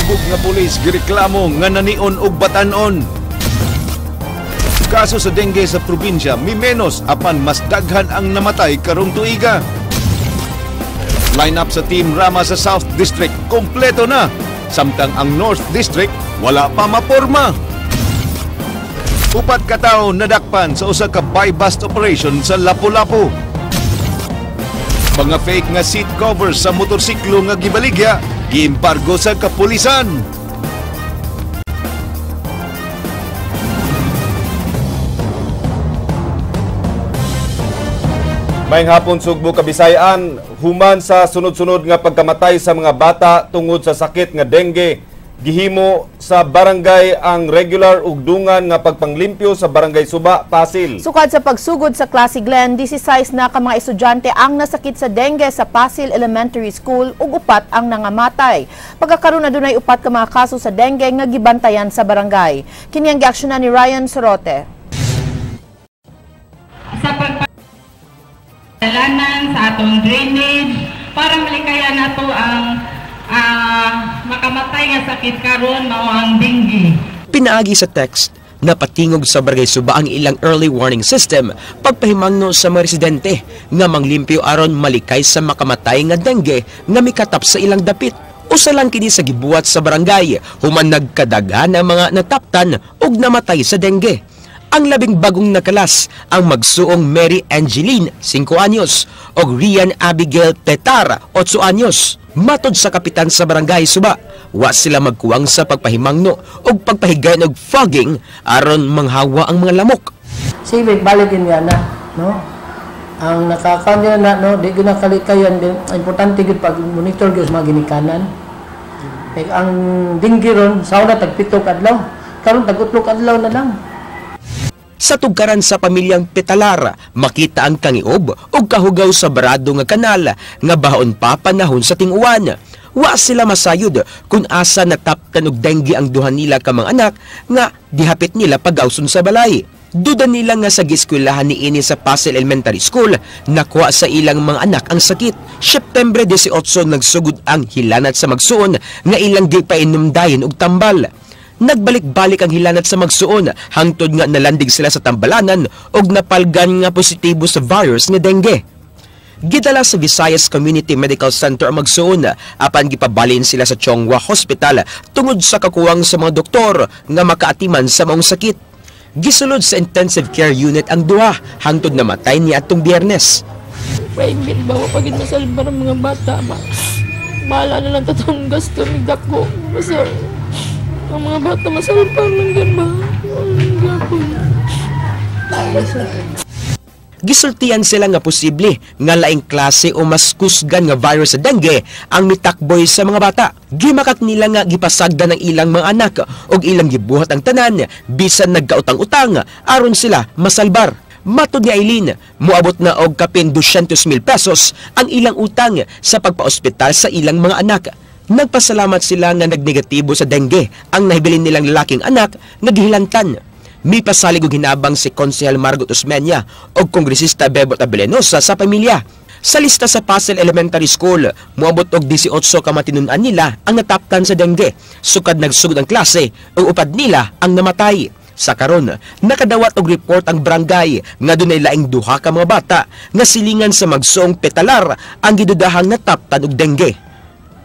Subog nga pulis gireklamo nga nanion og batanon. Kaso sa dengue sa probinsya mimenos apan mas daghan ang namatay karong tuiga. Line up sa Team Rama sa South District kompleto na, samtang ang North District wala pa maporma. Upat ka tawo nadakpan sa usa ka buy-bust operation sa Lapu-Lapu. Mga fake nga seat covers sa motorsiklo nga gibaligya, giimbargo sa kapulisan. Maayong hapon Sugbo Kabisayan, human sa sunod-sunod nga pagkamatay sa mga bata tungod sa sakit nga dengue, gihimo sa barangay ang regular ug dungan nga pagpanglimpyo sa barangay Suba, Pasil. Sukad sa pagsugod sa klase Glen, 16 na ka mga estudyante ang nasakit sa dengue sa Pasil Elementary School ug upat ang nangamatay. Pagkakaroon na dunay upat ka mga kaso sa dengue nga gibantayan sa barangay. Kini ang giaksyonan ni Ryan Sorote. Dalanan sa atong drainage para malikayan nato ang makamatay nga sakit karon mao ang dengue. Pinaagi sa text na patingog sa barangay Suba ang ilang early warning system pagpahimangno sa mga residente nga manglimpyo aron malikay sa makamatay nga dengue nga mikatap sa ilang dapit. Usa lang kini sa gibuhat sa barangay human nagkadaghan ang mga nataptan ug namatay sa dengue. Ang labing bagong nakalas ang magsuong Mary Angeline, 5 anyos, o Rian Abigail Petar, 8 anyos. Matod sa kapitan sa barangay Suba, wa sila magkuwang sa pagpahimangno o pagpahigayon og fogging aron manghawa ang mga lamok. Sige, balikin yan na, no? Ang nakakanya na, no, di ginakalikayan din. Importante gid pag monitor gyud sa mga ginikanan. Ang dengue ron, sa una tag-7 adlaw, karon tag-3 adlaw na lang. Sa tugkaran sa pamilyang Petalar, makita ang kangiob o kahugaw sa barado nga kanal nga bahon pa panahon sa ting-uwan. Wa sila masayod kung asa nataptan og dengue ang duha nila ka mga anak nga dihapit nila pagawson sa balay. Duda nila nga sa giskwelahan niini sa Pasil Elementary School nakuha sa ilang mga anak ang sakit. September 18 nagsugod ang hilanat sa magsuon nga ilang gipainomdayon og tambal. Nagbalik-balik ang hilanat sa magsuon hangtod nga nalandig sila sa tambalanan og napalgan nga positibo sa virus nga dengue. Gidala sa Visayas Community Medical Center ang magsuon apan gipabalin sila sa Chongwa Hospital tungod sa kakuwang sa mga doktor nga makaatiman sa maong sakit. Gisulod sa intensive care unit ang duha hangtod namatay niadtong Biyernes. Private ba wa pagid masalbar ang mga bata ba? Bahala na lang tatong gasto ni dako. Basta ang mga bata masalpang lang yan ba? Gisultian sila nga posible nga laing klase o mas kusgan nga virus sa dengue ang mitakboy sa mga bata. Gimakat nila nga gipasagda ng ilang mga anak o ilang gibuhat ang tanan bisan nagkautang-utang aron sila masalbar. Matod ni Aileen, muabot na og kapin 200,000 pesos ang ilang utang sa pagpa-ospital sa ilang mga anak. Nagpasalamat sila nga nagnegatibo sa dengue ang nahibilin nilang lalaking anak nga gihilantan. May pasalig og hinabang si Konsehal Margot Osmeña o Kongresista Bebot Abelenosa sa pamilya. Sa lista sa Pasil Elementary School, muabot og 18 ka matinunan nila ang nataptan sa dengue. Sukad nagsugod ang klase o upad nila ang namatay. Sa karon, nakadawat og report ang barangay nga dunay laing duha ka mga bata nga silingan sa magsuong Petalar ang gidudahang nataptan og dengue.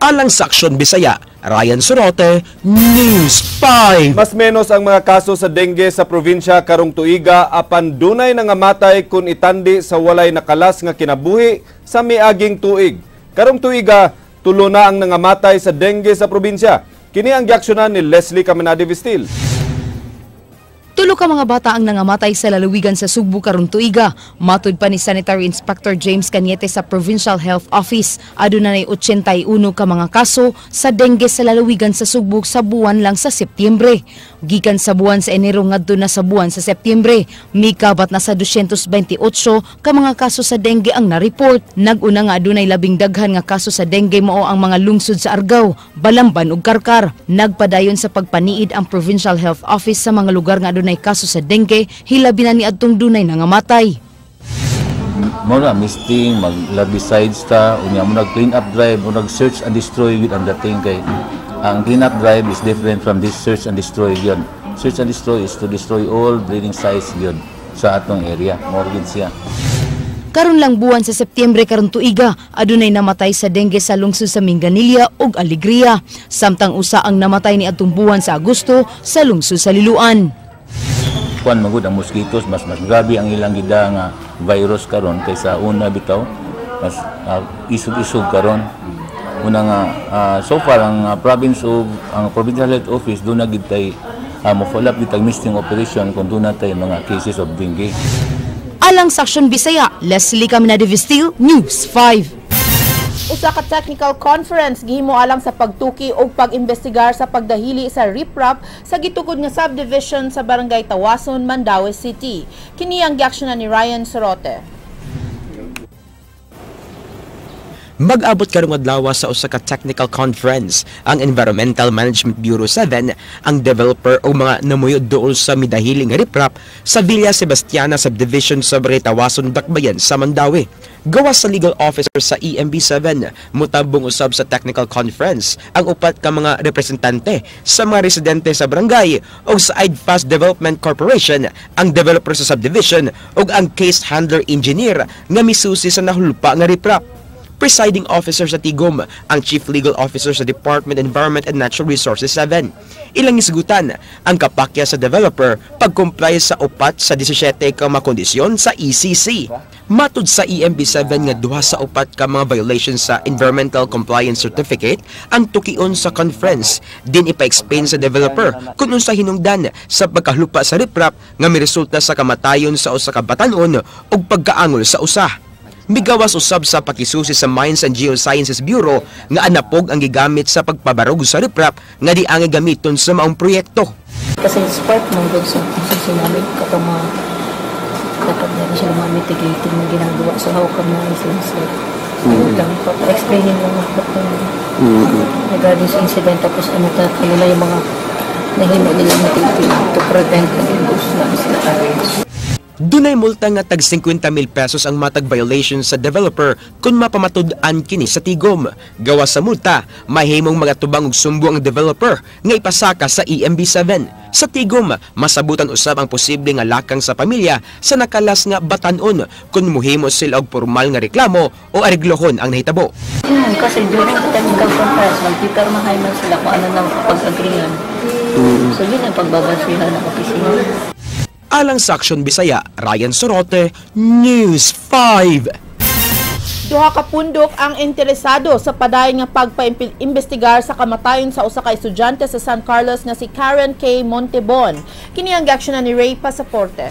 Alang sa Aksyon Bisaya, Ryan Sorote, News 5. Mas menos ang mga kaso sa dengue sa probinsya karong tuiga apan dunay nangamatay kun itandi sa walay nakalas nga kinabuhi sa miaging tuig. Karong tuiga, 3 na ang nangamatay sa dengue sa probinsya. Kini ang giaksyonan ni Leslie Caminade Vistil. 3 ka mga bata ang nangamatay sa lalawigan sa Sugbo karong tuiga. Matud pa ni Sanitary Inspector James Cañete sa Provincial Health Office, adunay 81 ka mga kaso sa dengue sa lalawigan sa Sugbo sa buwan lang sa Setyembre. Gikan sa buwan sa Enero ngadto na sa buwan sa Setyembre, mikabat na sa 228 ka mga kaso sa dengue ang na-report. Nag-una nga adunay labing daghan nga kaso sa dengue mao ang mga lungsod sa Argao, Balamban ug Karkar. Nagpadayon sa pagpaniid ang Provincial Health Office sa mga lugar nga adunay kaso sa dengue, hilabi na ni adtong dunay nangamatay. Mo na misting mag-larvicides ta, unya mo nag clean up drive, mo nag search and destroy with ang dating kay Ang cleanup drive is different from this search and destroy yun. Search and destroy is to destroy all breeding sites yun sa atong area. Morgan siya. Karon lang buwan sa Setyembre karon tuiga, adunay namatay sa dengue sa lungsod sa Minganilla ug Alegria. Samtang usa ang namatay ni atong buwan sa Agosto sa lungsod sa Liloan. Kuan magud ang mosquitoes, mas grabe ang ilang gida nga virus karon kaysa una bitaw. Mas isog-isog karon. Una nga so far ang provincial health office do na gid tay mo-follow up gitag misting operation kung do na tay mga cases of dengue. Alang sa Aksyon Bisaya, Leslie Caminada-Vistil, News 5. Usa ka technical conference gihimo alang sa pagtuki o pag-imbestigar sa pagdahili sa riprap sa gitukod nga subdivision sa Barangay Tawason, Mandaue City. Kini ang giaksyonan ni Ryan Sorote. Mag-abot karong adlaw sa usa ka technical conference ang Environmental Management Bureau 7, ang developer o mga namuyod dool sa midahiling riprap sa Villa Sebastiana Subdivision sa Barangay Tawason, Dakbayan sa Mandaue. Gawas sa legal officer sa EMB7, mutabong usab sa technical conference ang upat ka mga representante sa mga residente sa barangay o sa IDFAS Development Corporation, ang developer sa subdivision o ang case handler engineer nga misusi sa nahulpa nga riprap. Presiding Officer sa Tigom, ang Chief Legal Officer sa Department of Environment and Natural Resources 7. Ilang isgutan ang kapakya sa developer pag-comply sa upat sa 17 ka mga kondisyon sa ECC. Matud sa EMB7 nga duha sa upat ka mga violations sa Environmental Compliance Certificate ang tukion sa conference. Din ipa-explain sa developer kung unsa hinungdan sa pagkalupa sa riprap nga miresulta sa kamatayon sa usa ka batan-on ug pagkaangol sa usa. Migawas usab sa pakisusi sa Mines and Geosciences Bureau nga anapog ang gigamit sa pagpabarog sa riprap nga di ang gamiton sa maong proyekto. Kasi spark mo doon sa sinabi kapag dapat na siya mitigating na ginagawa sa hawker na license. Pa-explainin mo regarding sa incident tapos ano kanila yung mga nahimo nila mitigating to prevent and those na arrange. Dunay multa nga tag 50,000 pesos ang matag violation sa developer kung mapamatud-an kini sa Tigom. Gawas sa multa, mahimong magatubang og sumbo ang developer nga ipasaka sa EMB7. Sa Tigom, masabutan usab ang posible nga lakang sa pamilya sa nakalas nga batan-on kung muhimo sila og formal nga reklamo o ariglohon ang nahitabo. Kasi during the technical conference, magpipirmahay man sila kung ano nang pag-agreean. So yun ang pagbabasihan ng opisina. Alang sa Aksyon Bisaya, Ryan Sorote, News 5. Duha ka pundok ang interesado sa padayon nga pagpaimbestigar sa kamatayon sa usa ka estudyante sa San Carlos nga si Karen K. Montebon. Kini ang giaksyonan ni Ray Pasaporte.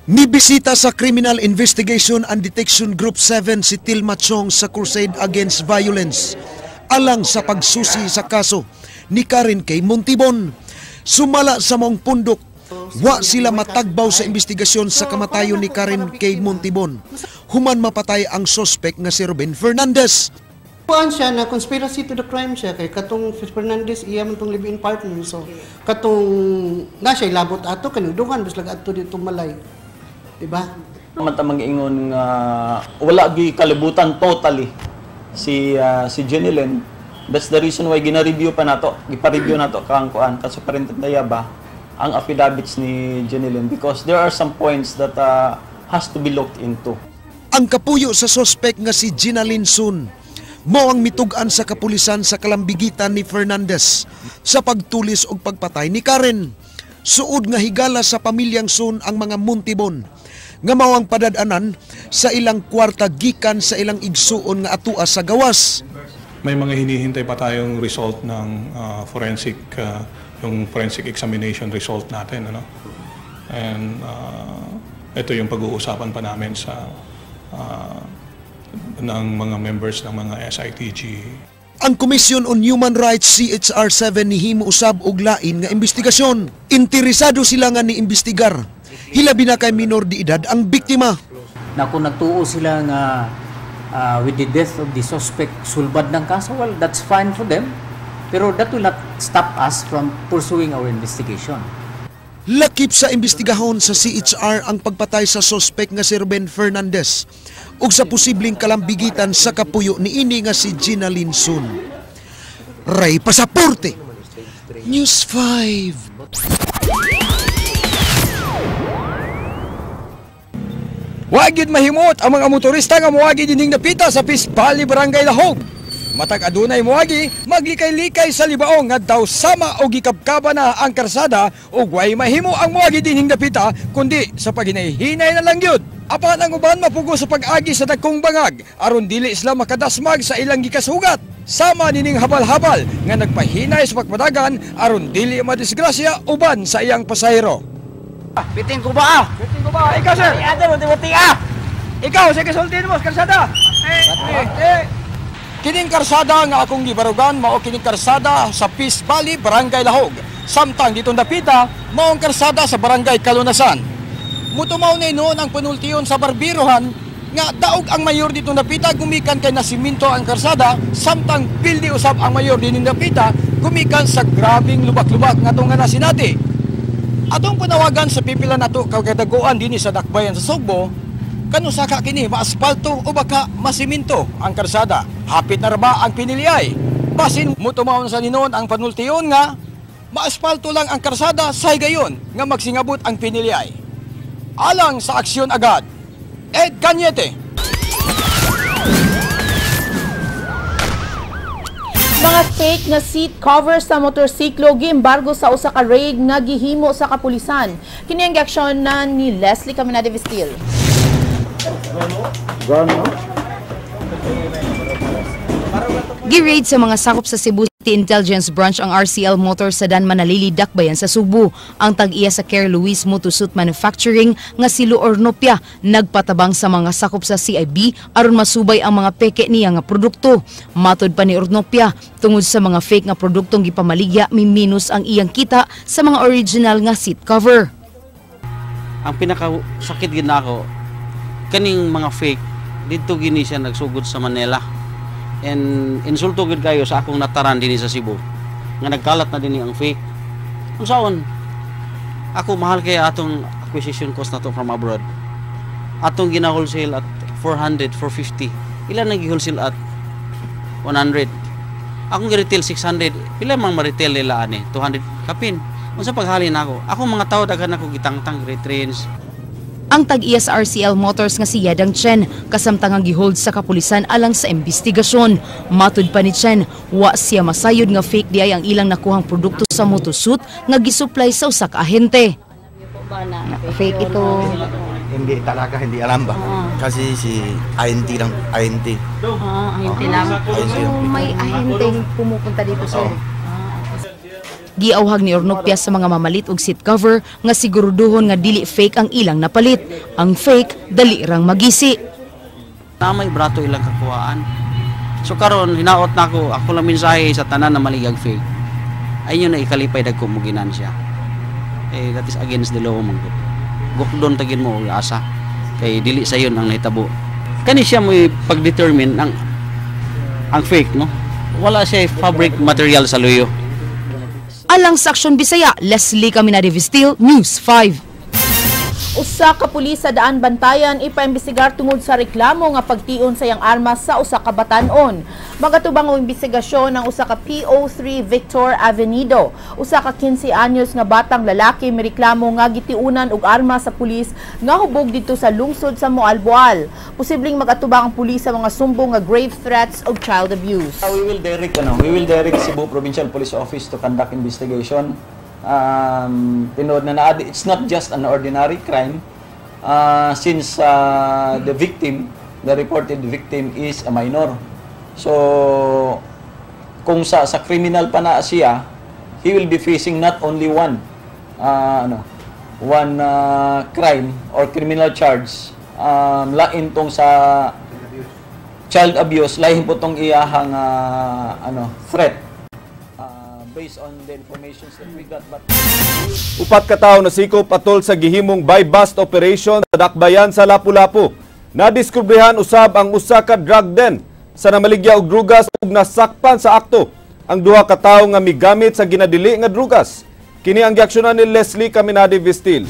Nibisita sa Criminal Investigation and Detection Group 7 si Tilma Chong sa Crusade Against Violence alang sa pagsusi sa kaso ni Karen K. Montebon. Sumala sa mong pundok, wa sila matagbaw sa investigasyon sa kamatayon ni Karen K. Montebon. Human mapatay ang suspect nga si Ruben Fernandez. Puan siya na conspiracy to the crime siya kay katong Fernandez iya man tong live-in partner, so katong na siya labot ato kanuduhan bas lag ato dito malay, diba? Matamang ingon nga wala gi kalibutan totally si Jenny Lynn. That's the reason why gina-review pa nato, gipa-review nato kang kuan ka Superintendent Dayaba ang affidavits ni Jenny Lynn because there are some points that has to be looked into. Ang kapuyo sa suspect nga si Gina Lynn Sun mao ang mitugan sa kapulisan sa kalambigitan ni Fernandez sa pagtulis og pagpatay ni Karen. Suod nga higala sa pamilyang Sun ang mga Montebon nga mao ang padad-anan sa ilang kwarta gikan sa ilang igsuon nga atua sa gawas. May mga hinihintay pa tayong result ng forensic examination result natin, ano? And ito yung pag-uusapan pa namin sa ng mga members ng mga SITG. Ang Commission on Human Rights CHR7 nihimo usab og lain nga investigasyon. Interesado sila nga ni imbestigar. Hilabi na kay minor de edad ang biktima. Na kung nagtuo sila nga with the death of the suspect, sulbad ng kaso, well, that's fine for them. Pero that will not stop us from pursuing our investigation. Lakip sa imbestigahon sa CHR ang pagpatay sa suspect nga si Ruben Fernandez ug sa posibleng kalambigitan sa kapuyo ni ini nga si Gina Lynn Sun. Ray Pasaporte, News 5. Wagid mahimot ang mga motorista nga muagi dining napita sa Pispali Barangay Lahog. Matag adunay muagi, maglikay-likay sa libaong nga daw sama o gikabkaba na ang karsada ug way mahimo ang muagi dining napita kundi sa paghinay-hinay na lang yun. Apan ang uban mapugo sa pag-agi sa dagkong bangag aron dili sila makadasmag sa ilang gikasugat. Sama nining habal-habal nga nagpahinay sa pagpadagan aron dili madisgrasya uban sa iyang pasahero. Biting ko ba? Biting ko ba? Ikaw sir! Ate mo, timuti ah! Ikaw, sige sultin mo, karsada! Kining karsada nga akong gibarugan, mao kining karsada sa Peace Valley, Barangay Lahog. Samtang dito napita, maong karsada sa Barangay Kalunasan. Mutumaw na noon ang panultiyon sa Barbirohan, nga daog ang mayor dito napita, gumikan kay nasiminto ang karsada, samtang pildi usab ang mayor din napita, gumikan sa grabing lubak-lubak nga itong nga nasinati. Atong panawagan sa pipila nato kagadaguan dinhi sa dakbayan sa Sugbo, kanu saka kini maaspalto o baka masiminto ang karsada. Hapit na raba ang piniliay. Basin mutumaon sa ninon ang panultiyon nga maaspalto lang ang karsada say gayon nga magsingabot ang piniliay. Alang sa aksyon agad, Ed Cañete. Mga fake nga seat cover sa motorsiklo giembargo sa usa ka raid nga gihimo sa kapulisan. Kini ang giaksyon na ni Leslie Caminade Vistil. Gi-raid sa mga sakop sa Cebu City Intelligence Branch ang RCL Motors sa Dan Manalili, Dakbayan sa Subo. Ang tag-iya sa Care Luis Motosuit Manufacturing nga si Lu Ornopia nagpatabang sa mga sakop sa CIB aron masubay ang mga peke niya nga produkto. Matod pa ni Ornopia, tungod sa mga fake nga produktong gipamaligya, minus ang iyang kita sa mga original nga seat cover. Ang pinakasakit gid nako kaning mga fake dito gini siya nagsugod sa Manila. And insulto gid kayo sa akong nataran dinhi sa Cebu nga nagkalat na dinhi ang fake. Unsaon? Ako mahal kay atong acquisition cost nato from abroad. Atong gina-wholesale at 400, 450. Ilan nang gi-wholesale at 100? Akong gi-retail 600. Pila man ma-retail nila ani? 200 kapin. Unsa paghalin ako? Ako mga tao daghan ako gitangtang retrains. Ang tag-iya sa RCL Motors nga si Yadang Chen kasamtang ang gihold sa kapulisan alang sa investigasyon. Matud pa ni Chen, wa siya masayod nga fake di ay ang ilang nakuhang produkto sa motosuit nga gisupply sa usa ka ahente. Fake ito. Hindi talaga, hindi alam ba? Kasi si INT lang, INT. INT lang. So may ahenteng pumupunta dito sir. Giauhag ni Ornopia sa mga mamalit og seat cover nga siguruduhon nga dili fake ang ilang napalit. Ang fake dali rang magisi. Namay brato ilang kakuhaan. So karon hinaot nako ako lang mensahe sa tanan na maligag fake. Ayun na ikalipay dagko mo ginansya. That is against the law man gud. Gukdon tagin mo og asa kay dili sayon ang nahitabo. Kani siya mo pag-determine ang fake no. Wala siya fabric material sa luyo. Alang sa Aksyon Bisaya, Leslie Caminade Vistil, News 5. Usa ka pulis sa Daan Bantayan ipaimbestigar tungod sa reklamo nga pagtion sa iyang armas sa usa ka batan-on. Magatubang og imbestigasyon ang usa ka PO3 Victor Avenido. Usa ka 15 anyos nga batang lalaki mireklamo nga gitiunan og armas sa pulis nga hubog dito sa lungsod sa Moalboal. Posibleng magatubang ang pulis sa mga sumbong nga grave threats of child abuse. We will direct Cebu Provincial Police Office to conduct investigation. Tinood na it's not just an ordinary crime since the reported victim is a minor. So kung sa criminal pa na siya, he will be facing not only one crime or criminal charge, lain tong sa child abuse, lain po tong iyahang threat. Based on the information that we got. Upat ka tawo nasikop atol sa gihimong buy-bust operation sa Dakbayan sa Lapu-Lapu. Nadiskubrehan usab ang usa ka drug den sa namaligya og drugas ug nasakpan sa akto ang duha ka tawo nga migamit sa ginadili nga drugas. Kini ang giaksyonan ni Leslie Caminade Vistil.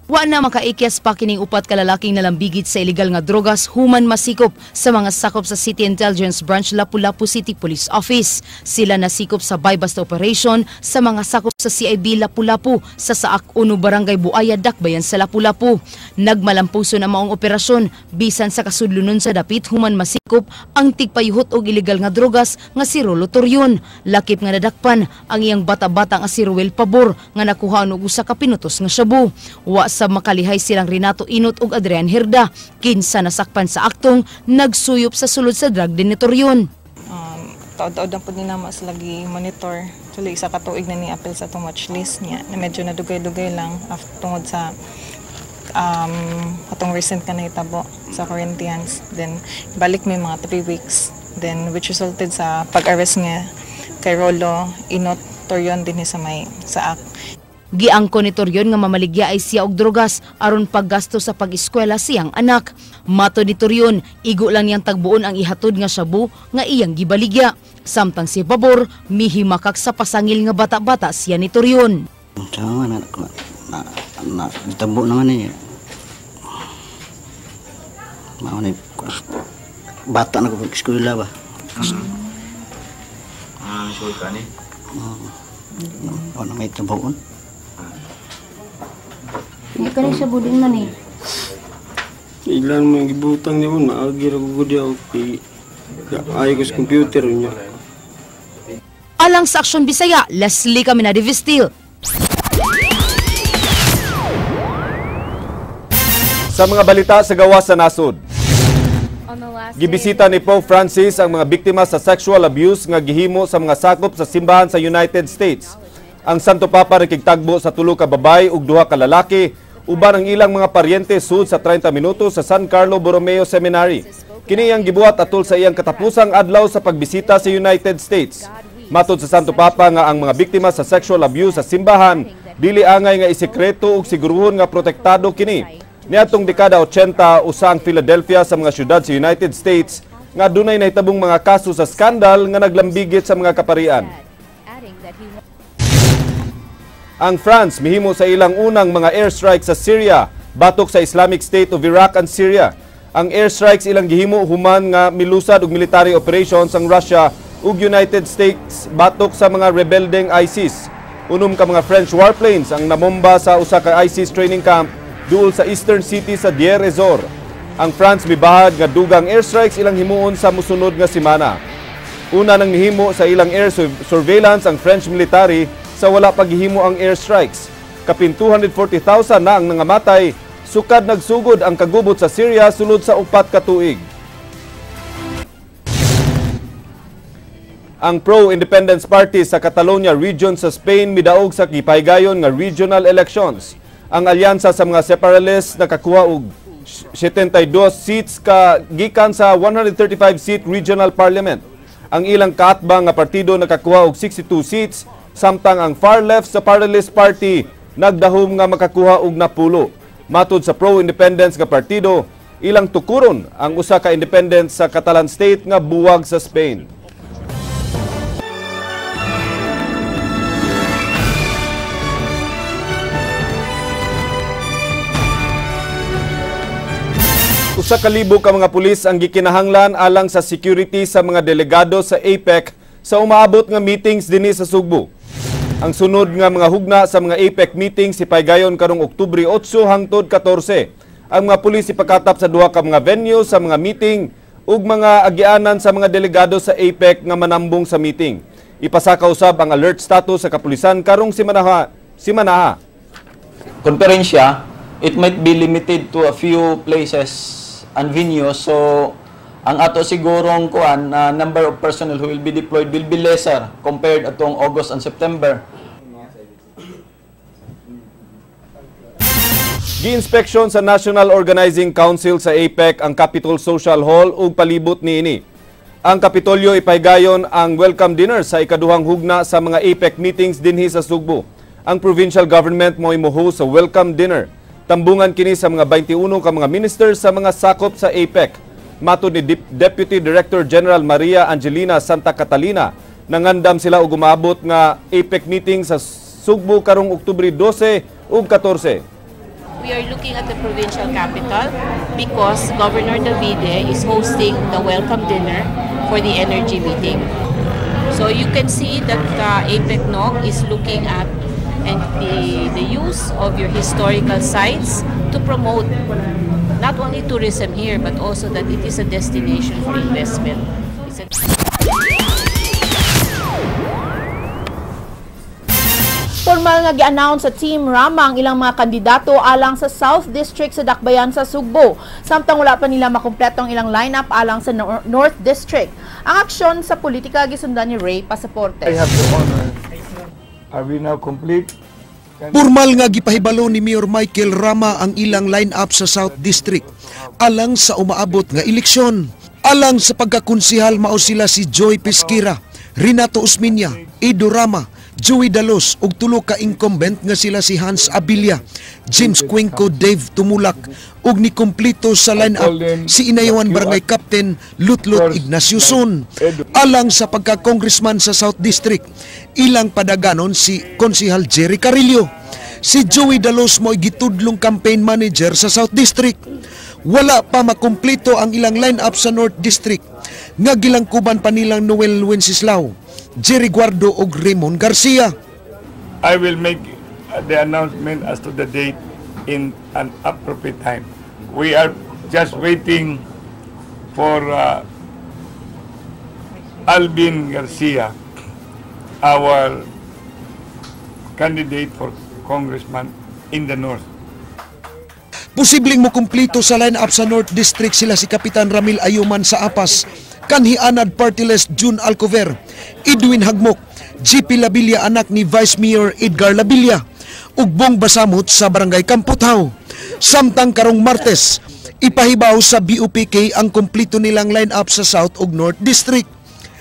Wa na makaikyas pa kining upat ka lalaking nalambigit sa illegal nga drogas human masikop sa mga sakop sa City Intelligence Branch Lapu-Lapu City Police Office. Sila nasikop sa buy-bust operation sa mga sakop sa CIB Lapu-Lapu sa Saak 1 Barangay Buaya, Dakbayan sa Lapu-Lapu. Nagmalampuson ang maong operasyon bisan sa kasudlunon sa dapit human masikop ang tigpayuhot og illegal nga drogas nga si Rolo Torion. Lakip nga nadakpan ang iyang bata-bata nga si Ruel Pabor nga nakuha og usa ka pinutos nga shabu. Wa sa makalihay silang Renato Inot ug Adrian Herda, kinsa nasakpan sa aktong nagsuyop sa sulod sa drug den ni Torion. Taod-taod na po din na mas lagi monitor. Tuloy isa ka tuig na ni apel sa itong watch list niya na medyo nadugay-dugay lang tungod sa atong recent ka na hitabo sa Corinthians. Then balik may mga 3 weeks. Then which resulted sa pag-arrest niya kay Rolo Inot Torion din sa may Saak. Giangko ni Torion nga mamaligya ay siya og drogas aron paggasto sa pag-eskwela siyang anak. Mato ni Torion, igo lang niyang tagbuon ang ihatod nga shabu nga iyang gibaligya. Samtang si Pabor, mihimakak sa pasangil nga bata-bata siya ni Torion. Tama na tabo naman eh. Mauna bata na ko pag-eskwela ba? Sure ka ni? Ano may tabuon? Hindi ka rin siya budin man eh. Ilan mo yung gibutang niya mo, maagir ako gudi ako. Ayaw ko sa computer niya. Alang sa Aksyon Bisaya, Leslie Caminadi-Vistil. Sa mga balita sa gawa sa nasod, gibisita ni Pope Francis ang mga biktima sa sexual abuse nga gihimo sa mga sakop sa simbahan sa United States. Ang Santo Papa nakigtagbo sa 3 ka babay ug 2 ka lalaki uban ang ilang mga paryente sud sa 30 minuto sa San Carlo Borromeo Seminary. Kini ang gibuhat atol sa iyang katapusang adlaw sa pagbisita sa United States. Matod sa Santo Papa nga ang mga biktima sa sexual abuse sa simbahan dili angay nga isekreto ug siguruhon nga protektado kini. Niadtong dekada 80 usa ang Philadelphia sa mga syudad sa United States nga dunay nahitabong mga kaso sa skandal nga naglambigit sa mga kaparian. Ang France mihimo sa ilang unang mga airstrike sa Syria batok sa Islamic State of Iraq and Syria. Ang airstrikes ilang gihimo human nga milusad og military operations ang Russia ug United States batok sa mga rebeldeng ISIS. Unom ka mga French warplanes ang namomba sa usa ka ISIS training camp duol sa eastern city sa Deir ez-Zor. Ang France mibahad nga dugang airstrikes ilang himuon sa mosunod nga semana. Una nang nihimo sa ilang air surveillance ang French military sa wala paghihimo ang airstrikes. Kapin 240,000 na ang nangamatay, sukad nagsugod ang kagubot sa Syria sulod sa 4 ka tuig. Ang pro-independence party sa Catalonia region sa Spain midaog sa gipaygayon nga regional elections. Ang alyansa sa mga separatists nakakuha og 72 seats gikan sa 135 seat regional parliament. Ang ilang kaatbang nga partido nakakuha og 62 seats, samtang ang far left sa Paralist Party nagdahom nga makakuha og 10. Matod sa pro-independence nga partido, ilang tukuron ang usa ka independent sa Catalan state nga buwag sa Spain. Usa ka libo ka mga pulis ang gikinahanglan alang sa security sa mga delegado sa APEC sa umaabot nga meetings dinhi sa Sugbo. Ang sunod nga mga hugna sa mga APEC meetings ipaygayon karong Oktubre 8 hangtod 14. Ang mga pulis ipakatap sa 2 ka mga venue sa mga meeting ug mga agianan sa mga delegado sa APEC nga manambong sa meeting. Ipasaka usab ang alert status sa kapulisan karong simanaha. Konferensya, it might be limited to a few places and venues, so ang ato sigurong number of personnel who will be deployed will be lesser compared atong August and September. Gi-inspeksyon sa National Organizing Council sa APEC ang Capitol Social Hall ug palibot niini. Ang Kapitolyo ipaygayon ang welcome dinner sa ikaduhang hugna sa mga APEC meetings dinhi sa Sugbo. Ang provincial government mo imo-host sa welcome dinner. Tambungan kini sa mga 21 ka mga ministers sa mga sakop sa APEC. Matod ni Deputy Director General Maria Angelina Santa Catalina, nangandam sila og umabot nga APEC meeting sa Sugbo karong Oktubre 12 ug 14. We are looking at the provincial capital because Governor Davide is hosting the welcome dinner for the energy meeting. So you can see that APEC-NOC is looking at the use of your historical sites to promote not only tourism here but also that it is a destination for investment. Formal nga gi-announce sa Team Rama ang ilang mga kandidato alang sa South District sa Dakbayan sa Sugbo. Samtang wala pa nila makumpletong ilang lineup alang sa North District. Ang aksyon sa politika gisundan ni Ray Pasaporte. I have the honor. Are we now complete? Formal nga gipahibalo ni Mayor Michael Rama ang ilang lineup sa South District alang sa umaabot nga eleksyon. Alang sa pagkakonsihal mao sila si Joy Pesquera, Renato Osmeña, Edo Rama, Joey Dalos ug tulo ka incumbent nga sila si Hans Abilia, James Cuenco, Dave Tumulak ug ni kompleto sa lineup si Inayawan Barangay Captain Lutlot Ignacio Son. Alang sa pagka-congressman sa South District, ilang padaganon si Konsihal Jerry Carillo. Si Joey Dalos mo'y gitudlong campaign manager sa South District. Wala pa makumpleto ang ilang lineup sa North District nga gilangkuban pa nilang Noel Wenceslao, Jerry Guardo ug Raymond Garcia. I will make the announcement as to the date in an appropriate time. We are just waiting for Alvin Garcia, our candidate for congressman in the North. Posibleng mokumpleto sa line-up sa North District sila si Kapitan Ramil Ayuman sa Apas, kanhi Anad Party List June Alcover, Edwin Hagmok, GP Labilia anak ni Vice Mayor Edgar Labilia, ug Bong Basamot sa Barangay Kamputhaw. Samtang karong Martes, ipahibaw sa BOPK ang kumpleto nilang line-up sa South ug North District.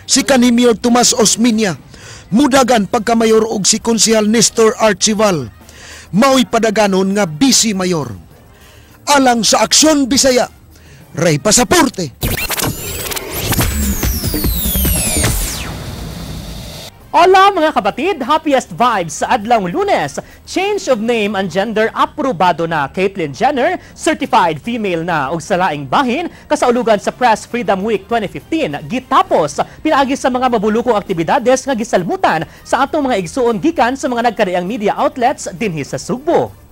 Si kanhi Mayor Tomas Osmeña, mudagan pagkamayor ug si Konsehal Nestor Archival, mao'y padaganon nga Vice Mayor. Alang sa Aksyon Bisaya, Ray Pasaporte. Hola mga kabatid, happiest vibes sa adlang Lunes. Change of name and gender aprobado na. Caitlyn Jenner, certified female na og sa laing bahin, kasaulugan sa Press Freedom Week 2015. Gitapos, pinaagi sa mga mabulukong aktibidades nga gisalmutan sa atong mga igsuon gikan sa mga nagkariang media outlets dinhi sa Sugbo.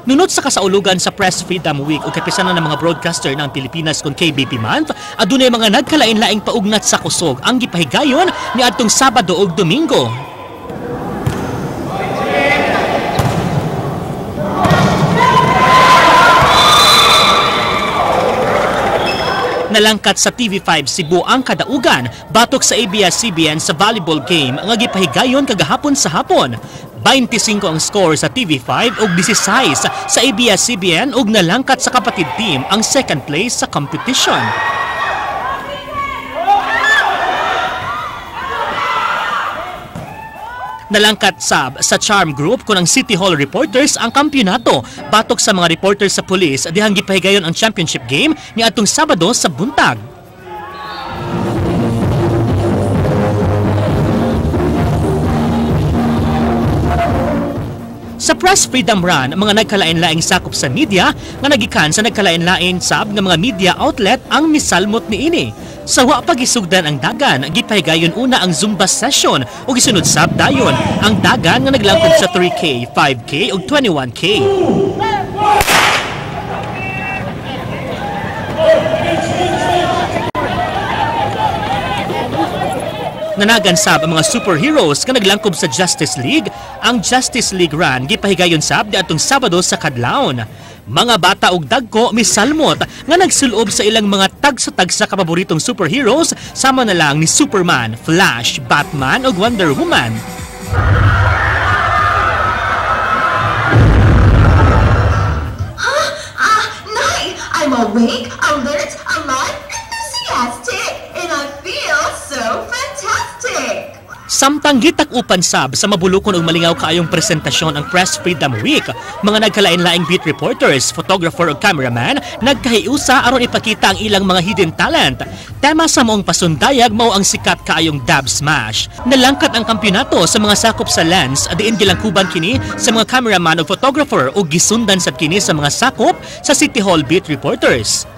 Nunod sa kasaulugan sa Press Freedom Week o kapisanan ng mga broadcaster ng Pilipinas kung KBP Month, adunay mga nagkalain-laing paugnat sa kusog ang gipahigayon ni adtong Sabado ug Domingo. Nalangkat sa TV5 Cebu ang kadaugan batok sa ABS-CBN sa volleyball game nga gipahigayon kagahapon sa hapon. 25 ang score sa TV5 ug 16 sa ABS-CBN ug nalangkat sa kapatid team ang second place sa competition. Nalangkat sa Charm Group kun ang City Hall Reporters ang kampyonato batok sa mga reporters sa Police dihang gipahigayon ang championship game ni atong Sabado sa buntag. Sa Press Freedom Run, mga nagkalain-laing sakop sa media nga nagikan sa nagkalain-laing sab nga mga media outlet ang misalmot niini. Sa wa pagisugdan ang dagan, gipahigayon una ang Zumba session ug gisunod sab dayon ang dagan nga naglangkob sa 3K, 5K ug 21K. Nanagan sab ang mga superheroes nga naglangkob sa Justice League. Ang Justice League Run gipahigayon sab diadtong Sabado sa Kadlawon. Mga bata ug dagko misalmot nga nagsulob sa ilang mga tag sa kapaboritong superheroes sama na lang ni Superman, Flash, Batman ug Wonder Woman. Night! I'm awake, alert, alive, enthusiastic, and I feel so fantastic! Samtang gitak-upan sab sa mabulukon ug malingaw kaayong presentasyon ang Press Freedom Week, mga nagkalain-laing beat reporters, photographer ug cameraman nagkahiusa aron ipakita ang ilang mga hidden talent. Tema sa moong pasundayag mao ang sikat kaayong dab smash. Nalangkat ang kampyonato sa mga sakop sa lens diin gilangkuban kini sa mga cameraman ug photographer ug gisundan sab kini sa mga sakop sa City Hall beat reporters.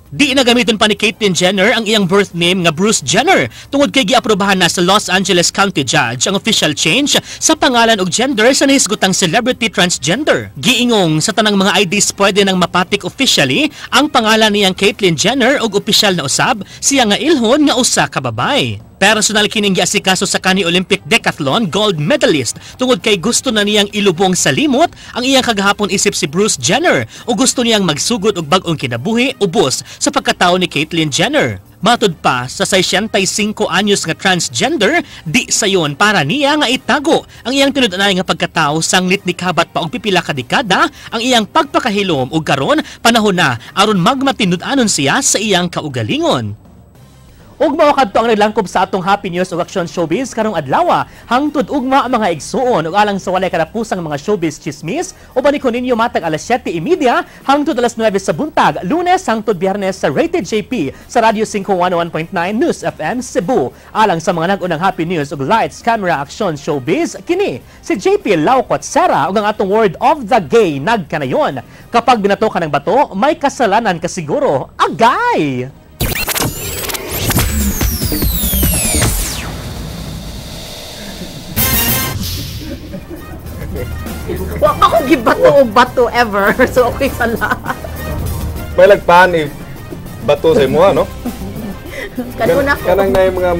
Di na gamiton pa ni Caitlyn Jenner ang iyang birth name nga Bruce Jenner tungod kay giaprobahan na sa Los Angeles County Judge ang official change sa pangalan ug gender sa nahisgotang celebrity transgender. Giingong sa tanang mga IDs pwede nang mapatik officially ang pangalan niyang Caitlyn Jenner ug opisyal na usab siya nga ilhon nga usa ka babay. Personal kining giasikaso sa kani Olympic decathlon gold medalist tungod kay gusto na niyang ilubong sa limot ang iyang kagahapon isip si Bruce Jenner o gusto niyang magsugod og bag-ong kinabuhi ubos sa pagkatao ni Caitlyn Jenner. Matud pa sa 65 anyos nga transgender, di sayon para niya nga itago ang iyang tinud-anay nga pagkatao sanglit ni kabat pa og pipila ka dekada ang iyang pagpakahilom ug karon panahon na aron magmatinud-anon siya sa iyang kaugalingon. Ug mao kadto ang naglangkob sa atong Happy News ug Action Showbiz karong adlaw hangtod ugma ang mga igsuon ug alang sa walay katapusang mga showbiz chismis uban ko ninyo matag alas 7:30 hangtod alas 9 sa buntag Lunes hangtod Biyernes sa Rated JP sa Radio 5 101.9 News FM Cebu. Alang sa mga nag-unang Happy News ug Lights Camera Action Showbiz kini si JP Laucot Sera ug ang atong word of the gay nagkanayon. Kapag binato ka ng bato, may kasalanan ka siguro. Agay! Wa ako gibato o bato ever. So okay sala. May lagpaan bato sa imo no? Kanuna ko. Kanang na yung mga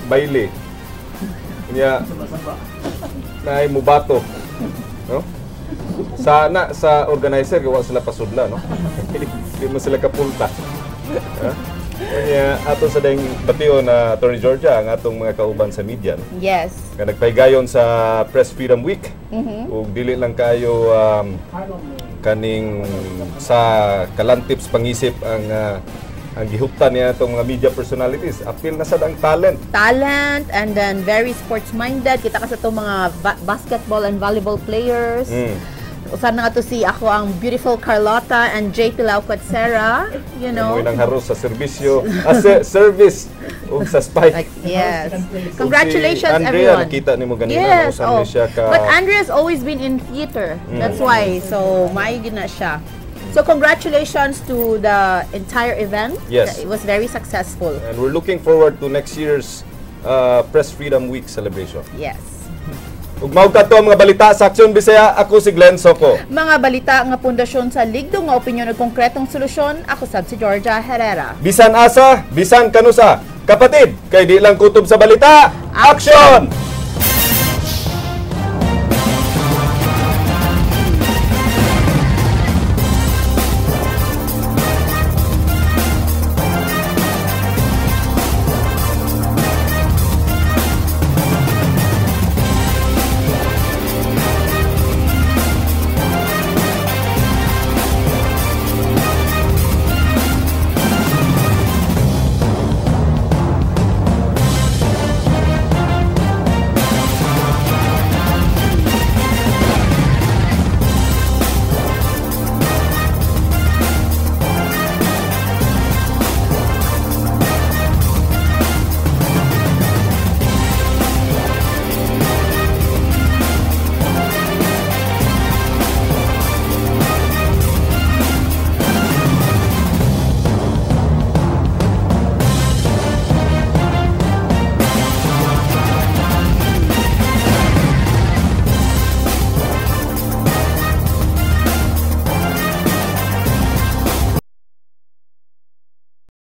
baile. Kanya na mo bato. No? Sa organizer gawa sila pasudla no. Hindi mo sila kapulta. Kanya ato sa ding batio na Attorney Georgia ang atong mga kauban sa media. No? Yes. Nga nagpaygayon sa Press Freedom Week. Ug dili lang kayo kaning sa kalantips pangisip ang gihuptan niya itong mga media personalities. Appeal na sad ang talent. Talent and then very sports-minded. Kita ka sa itong mga basketball and volleyball players. Usan na nga to si ako ang beautiful Carlota and JP Laucot Sera, you know. Mo nang haros sa serbisyo, service ug sa spike. Yes. Congratulations si Andrea, everyone. nakita nimo ganina yes, siya ka. But Andrea's always been in theater. That's why. So may gina siya. So congratulations to the entire event. Yes. It was very successful. And we're looking forward to next year's Press Freedom Week celebration. Yes. Ug mao kadto ang mga balita sa Aksyon Bisaya, ako si Glenn Soco. Mga balita nga pundasyon sa ligdo nga opinyon ug konkretong solusyon, ako sab si Georgia Herrera. Bisan asa, bisan kanusa, kapatid, kay di lang kutob sa balita, aksyon!